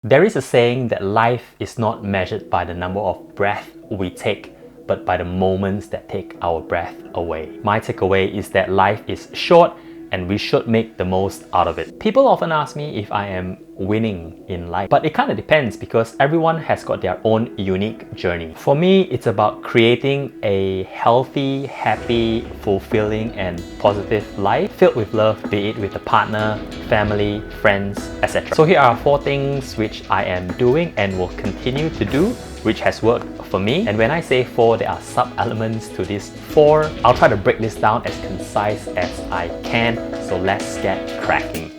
There is a saying that life is not measured by the number of breaths we take, but by the moments that take our breath away. My takeaway is that life is short and we should make the most out of it. People often ask me if I am winning in life, but it kind of depends because everyone has got their own unique journey. For me, it's about creating a healthy, happy, fulfilling and positive life filled with love, be it with a partner, family, friends, etc. So here are 4 things which I am doing and will continue to do, which has worked for me. And when I say 4, there are sub-elements to these 4. I'll try to break this down as concise as I can, so let's get cracking.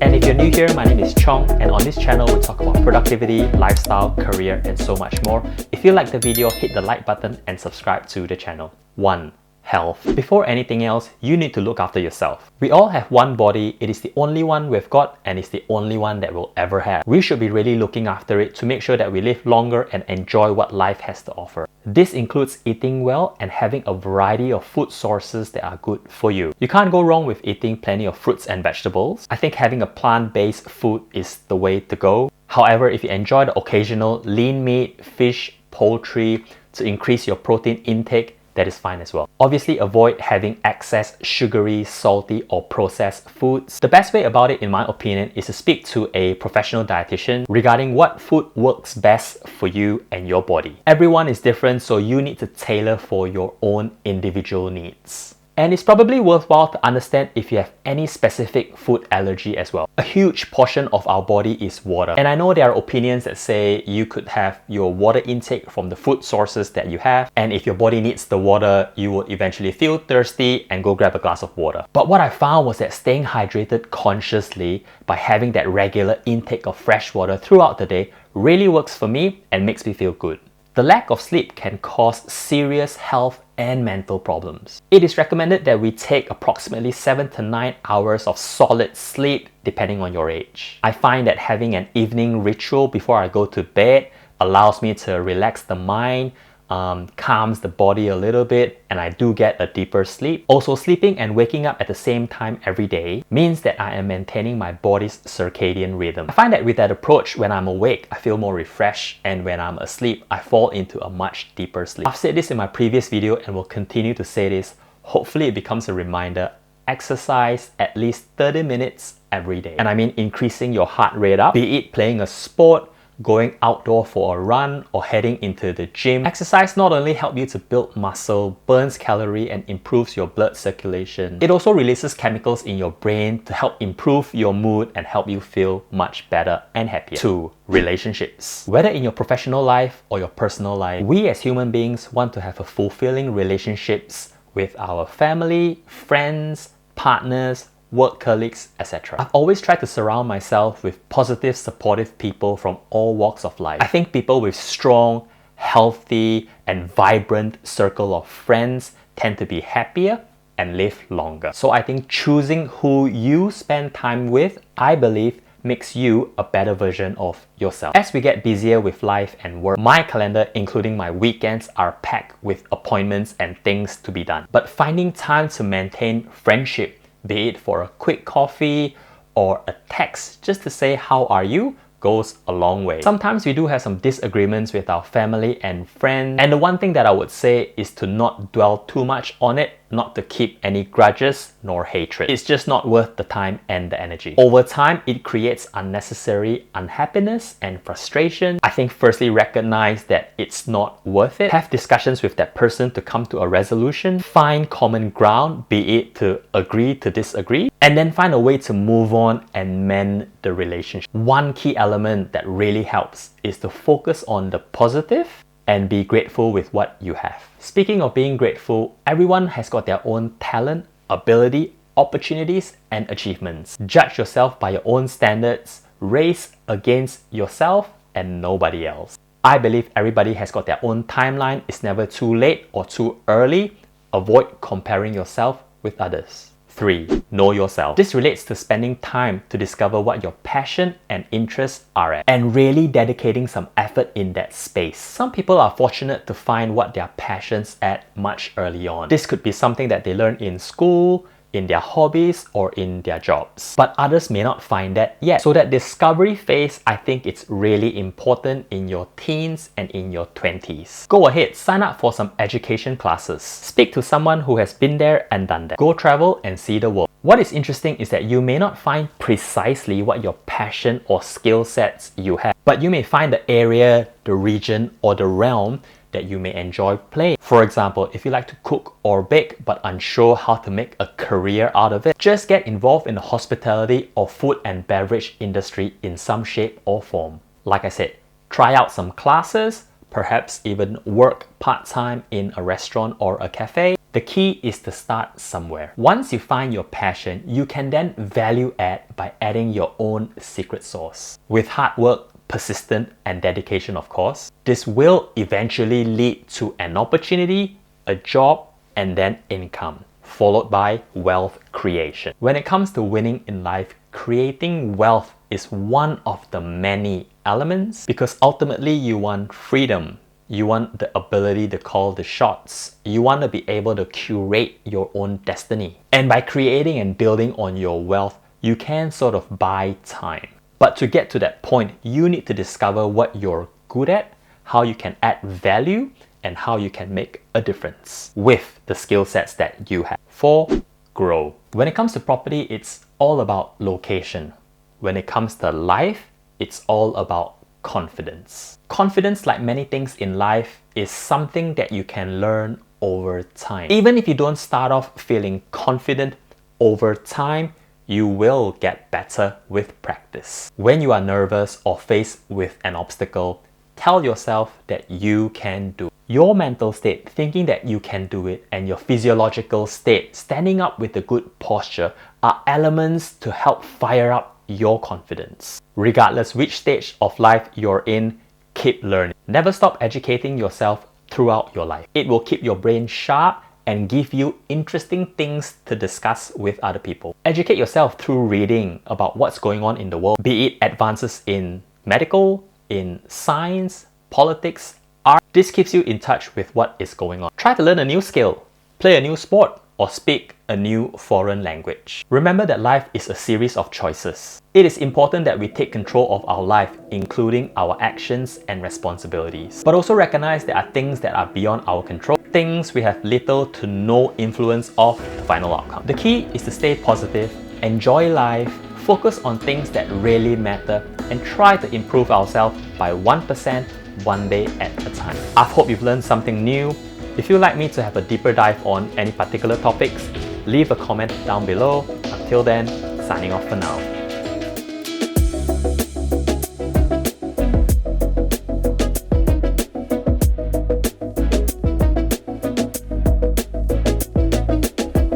And if you're new here, my name is Chong, and on this channel we talk about productivity, lifestyle, career, and so much more. If you like the video, hit the like button and subscribe to the channel. 1. Health. Before anything else, you need to look after yourself. We all have one body. It is the only one we've got and it's the only one that we'll ever have. We should be really looking after it to make sure that we live longer and enjoy what life has to offer. This includes eating well and having a variety of food sources that are good for you. You can't go wrong with eating plenty of fruits and vegetables. I think having a plant-based food is the way to go. However, if you enjoy the occasional lean meat, fish, poultry to increase your protein intake, that is fine as well. Obviously, avoid having excess sugary, salty or processed foods. The best way about it, in my opinion, is to speak to a professional dietitian regarding what food works best for you and your body. Everyone is different, so you need to tailor for your own individual needs. And it's probably worthwhile to understand if you have any specific food allergy as well. A huge portion of our body is water. And I know there are opinions that say you could have your water intake from the food sources that you have. And if your body needs the water, you will eventually feel thirsty and go grab a glass of water. But what I found was that staying hydrated consciously by having that regular intake of fresh water throughout the day really works for me and makes me feel good. The lack of sleep can cause serious health and mental problems. It is recommended that we take approximately 7 to 9 hours of solid sleep depending on your age. I find that having an evening ritual before I go to bed allows me to relax the mind, calms the body a little bit, and I do get a deeper sleep. Also, sleeping and waking up at the same time every day means that I am maintaining my body's circadian rhythm. I find that with that approach, when I'm awake, I feel more refreshed, and when I'm asleep, I fall into a much deeper sleep. I've said this in my previous video and will continue to say this. Hopefully it becomes a reminder. Exercise at least 30 minutes every day. And I mean increasing your heart rate up, be it playing a sport, going outdoor for a run, or heading into the gym. Exercise not only helps you to build muscle, burns calories and improves your blood circulation, it also releases chemicals in your brain to help improve your mood and help you feel much better and happier. 2. Relationships. Whether in your professional life or your personal life, we as human beings want to have a fulfilling relationships with our family, friends, partners, work colleagues, etc. I've always tried to surround myself with positive, supportive people from all walks of life. I think people with strong, healthy, and vibrant circle of friends tend to be happier and live longer. So I think choosing who you spend time with, I believe, makes you a better version of yourself. As we get busier with life and work, my calendar, including my weekends, are packed with appointments and things to be done. But finding time to maintain friendship, be it for a quick coffee or a text just to say how are you, goes a long way. Sometimes we do have some disagreements with our family and friends, and the one thing that I would say is to not dwell too much on it, not to keep any grudges nor hatred. It's just not worth the time and the energy. Over time, it creates unnecessary unhappiness and frustration. I think firstly, recognize that it's not worth it. Have discussions with that person to come to a resolution. Find common ground, be it to agree to disagree, and then find a way to move on and mend the relationship. One key element that really helps is to focus on the positive and be grateful with what you have. Speaking of being grateful, everyone has got their own talent, ability, opportunities, and achievements. Judge yourself by your own standards, race against yourself and nobody else. I believe everybody has got their own timeline. It's never too late or too early. Avoid comparing yourself with others. 3. Know yourself. This relates to spending time to discover what your passion and interests are at, and really dedicating some effort in that space. Some people are fortunate to find what their passions at much early on. This could be something that they learn in school, in their hobbies, or in their jobs. But others may not find that yet. So that discovery phase, I think it's really important in your teens and in your 20s. Go ahead, sign up for some education classes. Speak to someone who has been there and done that. Go travel and see the world. What is interesting is that you may not find precisely what your passion or skill sets you have, but you may find the area, the region, or the realm that you may enjoy playing. For example, if you like to cook or bake but unsure how to make a career out of it, just get involved in the hospitality or food and beverage industry in some shape or form. Like I said, try out some classes, perhaps even work part-time in a restaurant or a cafe. The key is to start somewhere. Once you find your passion, you can then value add by adding your own secret sauce. With hard work, persistent and dedication, of course, this will eventually lead to an opportunity, a job, and then income, followed by wealth creation. When it comes to winning in life, creating wealth is one of the many elements, because ultimately you want freedom. You want the ability to call the shots. You want to be able to curate your own destiny. And by creating and building on your wealth, you can sort of buy time. But to get to that point, you need to discover what you're good at, how you can add value, and how you can make a difference with the skill sets that you have. 4. Grow. When it comes to property, it's all about location. When it comes to life, it's all about confidence. Confidence, like many things in life, is something that you can learn over time. Even if you don't start off feeling confident, over time, you will get better with practice. When you are nervous or faced with an obstacle, tell yourself that you can do it. Your mental state, thinking that you can do it, and your physiological state, standing up with a good posture, are elements to help fire up your confidence. Regardless which stage of life you're in, keep learning. Never stop educating yourself throughout your life. It will keep your brain sharp and give you interesting things to discuss with other people. Educate yourself through reading about what's going on in the world, be it advances in medical, in science, politics, art. This keeps you in touch with what is going on. Try to learn a new skill, play a new sport, or speak a new foreign language. Remember that life is a series of choices. It is important that we take control of our life, including our actions and responsibilities. But also recognize there are things that are beyond our control, things we have little to no influence of the final outcome. The key is to stay positive, enjoy life, focus on things that really matter, and try to improve ourselves by 1% one day at a time. I hope you've learned something new. If you'd like me to have a deeper dive on any particular topics, leave a comment down below. Until then, signing off for now.